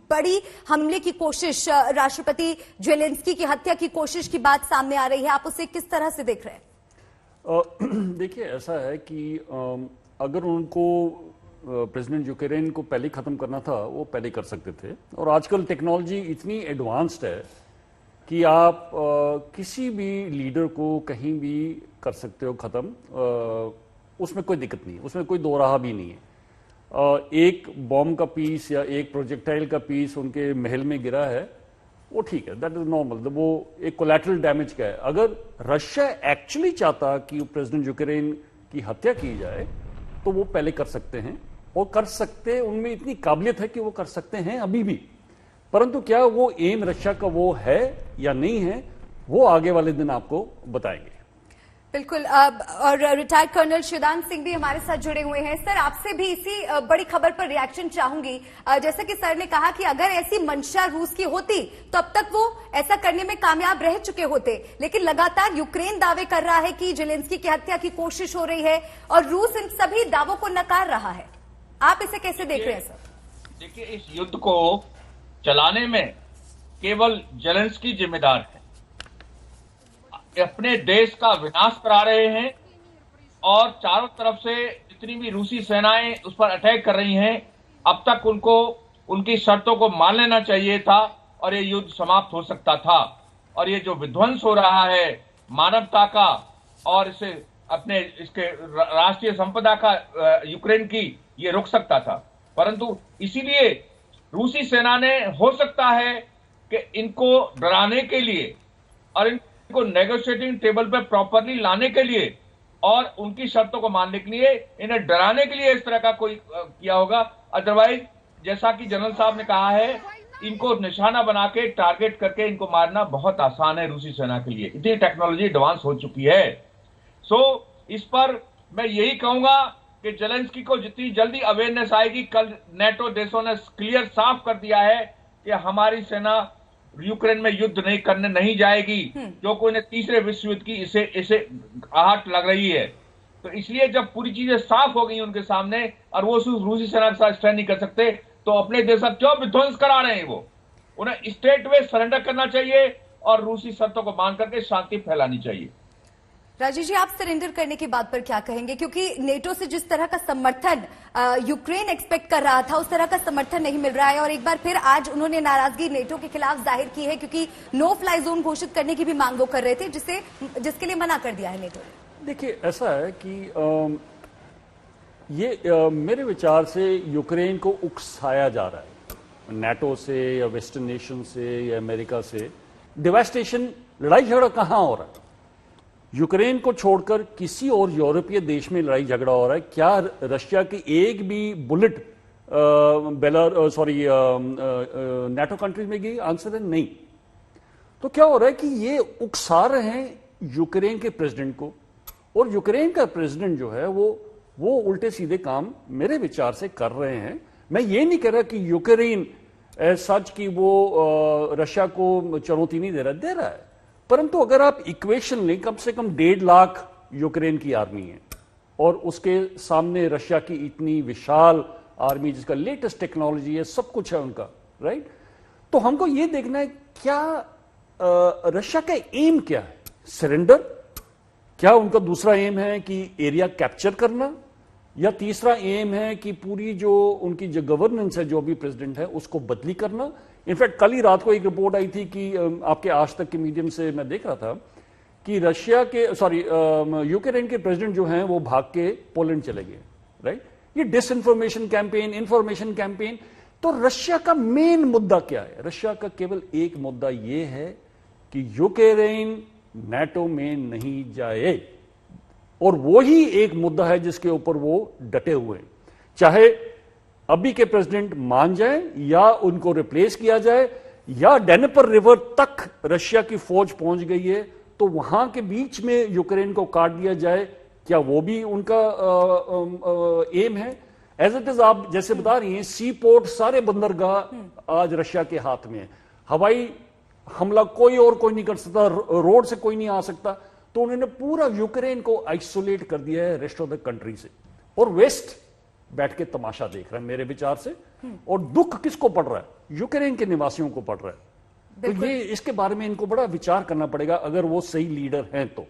बड़ी हमले की कोशिश, राष्ट्रपति ज़ेलेंस्की की हत्या की कोशिश की बात सामने आ रही है, आप उसे किस तरह से देख रहे हैं? देखिए, ऐसा है कि अगर उनको प्रेसिडेंट यूक्रेन को पहले खत्म करना था, वो पहले कर सकते थे। और आजकल टेक्नोलॉजी इतनी एडवांस्ड है कि आप किसी भी लीडर को कहीं भी कर सकते हो खत्म, उसमें कोई दिक्कत नहीं है, उसमें कोई दो राह भी नहीं है। एक बॉम्ब का पीस या एक प्रोजेक्टाइल का पीस उनके महल में गिरा है, वो ठीक है, दैट इज नॉर्मल, वो एक कोलैटरल डैमेज का है। अगर रशिया एक्चुअली चाहता कि प्रेसिडेंट यूक्रेन की हत्या की जाए तो वो पहले कर सकते हैं, और कर सकते, उनमें इतनी काबिलियत है कि वो कर सकते हैं अभी भी। परंतु क्या वो एम रशिया का वो है या नहीं है, वो आगे वाले दिन आपको बताएंगे। बिल्कुल। और रिटायर्ड कर्नल शिवदान सिंह भी हमारे साथ जुड़े हुए हैं। सर, आपसे भी इसी बड़ी खबर पर रिएक्शन चाहूंगी। जैसा कि सर ने कहा कि अगर ऐसी मंशा रूस की होती तो अब तक वो ऐसा करने में कामयाब रह चुके होते, लेकिन लगातार यूक्रेन दावे कर रहा है कि ज़ेलेंस्की की हत्या की कोशिश हो रही है और रूस इन सभी दावों को नकार रहा है। आप इसे कैसे देख रहे हैं सर? देखिए, इस युद्ध को चलाने में केवल ज़ेलेंस्की जिम्मेदार है। अपने देश का विनाश करा रहे हैं और चारों तरफ से जितनी भी रूसी सेनाएं उस पर अटैक कर रही हैं, अब तक उनको उनकी शर्तों को मान लेना चाहिए था और ये युद्ध समाप्त हो सकता था। और ये जो विध्वंस हो रहा है मानवता का और इसे अपने इसके राष्ट्रीय संपदा का यूक्रेन की, ये रुक सकता था। परंतु इसीलिए रूसी सेना ने, हो सकता है कि इनको डराने के लिए और इनको नेगोशिएटिंग टेबल पे प्रॉपरली लाने के लिए और उनकी शर्तों को मानने के लिए, इन्हें डराने के लिए इस तरह का कोई किया होगा। अदरवाइज जैसा कि जनरल साहब ने कहा है, इनको निशाना बना के टारगेट करके इनको मारना बहुत आसान है रूसी सेना के लिए, इतनी टेक्नोलॉजी एडवांस हो चुकी है। इस पर मैं यही कहूंगा कि ज़ेलेंस्की को जितनी जल्दी अवेयरनेस आएगी, कल नेटो देशों ने क्लियर साफ कर दिया है कि हमारी सेना यूक्रेन में युद्ध नहीं करने नहीं जाएगी, जो कोई ने तीसरे विश्व युद्ध की इसे आहट लग रही है। तो इसलिए जब पूरी चीजें साफ हो गई उनके सामने और वो रूसी सेना के साथ स्टैंड नहीं कर सकते, तो अपने देश का क्यों विध्वंस करा रहे हैं? वो उन्हें स्टेट वे सरेंडर करना चाहिए और रूसी शर्तों को मान करके शांति फैलानी चाहिए। राजेश जी, आप सरेंडर करने की बात पर क्या कहेंगे? क्योंकि नेटो से जिस तरह का समर्थन यूक्रेन एक्सपेक्ट कर रहा था, उस तरह का समर्थन नहीं मिल रहा है और एक बार फिर आज उन्होंने नाराजगी नेटो के खिलाफ जाहिर की है, क्योंकि नो फ्लाई जोन घोषित करने की भी मांग वो कर रहे थे, जिसके लिए मना कर दिया है नेटो ने। देखिए, ऐसा है कि ये मेरे विचार से यूक्रेन को उकसाया जा रहा है नेटो से या वेस्टर्न नेशन से या अमेरिका से। डिवास्टेशन, लड़ाई झगड़ा कहां हो रहा है? यूक्रेन को छोड़कर किसी और यूरोपीय देश में लड़ाई झगड़ा हो रहा है क्या? रशिया की एक भी बुलेट नेटो कंट्रीज में गई? आंसर है नहीं। तो क्या हो रहा है कि ये उकसा रहे हैं यूक्रेन के प्रेसिडेंट को, और यूक्रेन का प्रेसिडेंट जो है वो उल्टे सीधे काम मेरे विचार से कर रहे हैं। मैं ये नहीं कह रहा कि यूक्रेन सच कि वो रशिया को चुनौती नहीं दे रहा है, परंतु अगर आप इक्वेशन लें, कम से कम 1.5 लाख यूक्रेन की आर्मी है और उसके सामने रशिया की इतनी विशाल आर्मी जिसका लेटेस्ट टेक्नोलॉजी है, सब कुछ है उनका, राइट? तो हमको ये देखना है क्या रशिया का एम क्या है? सरेंडर? क्या उनका दूसरा एम है कि एरिया कैप्चर करना, या तीसरा एम है कि पूरी जो उनकी जो गवर्नेंस है, जो भी प्रेसिडेंट है, उसको बदली करना? इनफैक्ट कल ही रात को एक रिपोर्ट आई थी कि आपके आज तक के मीडियम से मैं देख रहा था कि यूक्रेन के प्रेसिडेंट जो हैं वो भाग के पोलैंड चले गए, राइट? ये डिसइंफॉर्मेशन कैंपेन, इंफॉर्मेशन कैंपेन। तो रशिया का मेन मुद्दा क्या है? रशिया का केवल एक मुद्दा ये है कि यूक्रेन नेटो में नहीं जाए, और वो ही एक मुद्दा है जिसके ऊपर वो डटे हुए हैं। चाहे अभी के प्रेसिडेंट मान जाए या उनको रिप्लेस किया जाए, या डेनेपर रिवर तक रशिया की फौज पहुंच गई है तो वहां के बीच में यूक्रेन को काट दिया जाए, क्या वो भी उनका एम है? एज इट इज, आप जैसे बता रही हैं, सी पोर्ट, सारे बंदरगाह आज रशिया के हाथ में है। हवाई हमला कोई नहीं कर सकता, रोड से कोई नहीं आ सकता, तो उन्होंने पूरा यूक्रेन को आइसोलेट कर दिया है रेस्ट ऑफ द कंट्री से। और वेस्ट बैठ के तमाशा देख रहे हैं मेरे विचार से। और दुख किसको पड़ रहा है? यूक्रेन के निवासियों को पड़ रहा है। तो ये इसके बारे में इनको बड़ा विचार करना पड़ेगा अगर वो सही लीडर हैं तो।